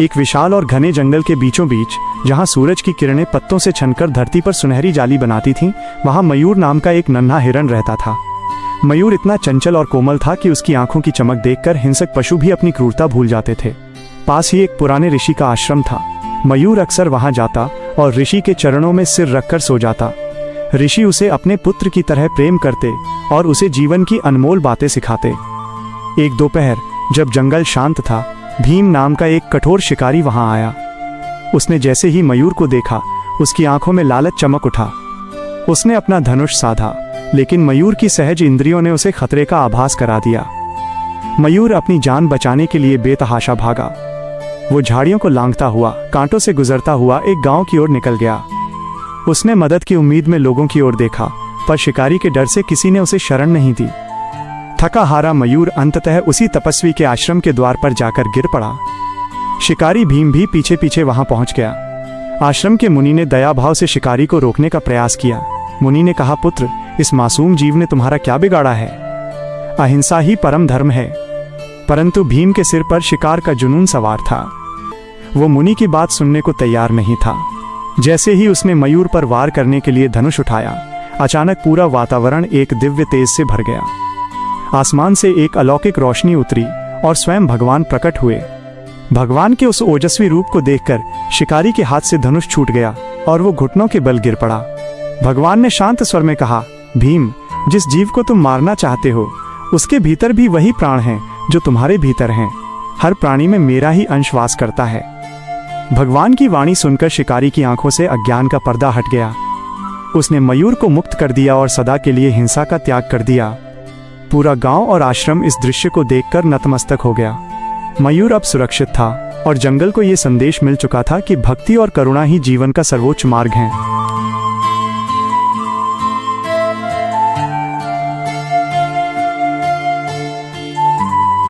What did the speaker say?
एक विशाल और घने जंगल के बीचों बीच, जहां सूरज की किरणें पत्तों से छनकर धरती पर सुनहरी जाली बनाती थीं, वहां मयूर नाम का एक नन्हा हिरन रहता था। मयूर इतना चंचल और कोमल था कि उसकी आंखों की चमक देखकर हिंसक पशु भी अपनी क्रूरता भूल जाते थे। पास ही एक पुराने ऋषि का आश्रम था। मयूर अक्सर वहां जाता और ऋषि के चरणों में सिर रखकर सो जाता। ऋषि उसे अपने पुत्र की तरह प्रेम करते और उसे जीवन की अनमोल बातें सिखाते। एक दोपहर जब जंगल शांत था, भीम नाम का एक कठोर शिकारी वहां आया। उसने जैसे ही मयूर को देखा, उसकी आंखों में लालच चमक उठा। उसने अपना धनुष साधा, लेकिन मयूर की सहज इंद्रियों ने उसे खतरे का आभास करा दिया। मयूर अपनी जान बचाने के लिए बेतहाशा भागा। वो झाड़ियों को लांघता हुआ, कांटों से गुजरता हुआ एक गांव की ओर निकल गया। उसने मदद की उम्मीद में लोगों की ओर देखा, पर शिकारी के डर से किसी ने उसे शरण नहीं दी। थका हारा मयूर अंततः उसी तपस्वी के आश्रम के द्वार पर जाकर गिर पड़ा। शिकारी भीम भी पीछे पीछे वहां पहुंच गया। आश्रम के मुनि ने दया भाव से शिकारी को रोकने का प्रयास किया। मुनि ने कहा, पुत्र, इस मासूम जीव ने तुम्हारा क्या बिगाड़ा है? अहिंसा ही परम धर्म है। परंतु भीम के सिर पर शिकार का जुनून सवार था। वो मुनि की बात सुनने को तैयार नहीं था। जैसे ही उसने मयूर पर वार करने के लिए धनुष उठाया, अचानक पूरा वातावरण एक दिव्य तेज से भर गया। आसमान से एक अलौकिक रोशनी उतरी और स्वयं भगवान प्रकट हुए। भगवान के उस ओजस्वी रूप को देखकर शिकारी के हाथ से धनुष छूट गया और वो घुटनों के बल गिर पड़ा। भगवान ने शांत स्वर में कहा, भीम, जिस जीव को तुम मारना चाहते हो, उसके भीतर भी वही प्राण हैं जो तुम्हारे भीतर हैं। हर प्राणी में मेरा ही अंश वास करता है। भगवान की वाणी सुनकर शिकारी की आंखों से अज्ञान का पर्दा हट गया। उसने मयूर को मुक्त कर दिया और सदा के लिए हिंसा का त्याग कर दिया। पूरा गांव और आश्रम इस दृश्य को देखकर नतमस्तक हो गया। मयूर अब सुरक्षित था और जंगल को यह संदेश मिल चुका था कि भक्ति और करुणा ही जीवन का सर्वोच्च मार्ग है।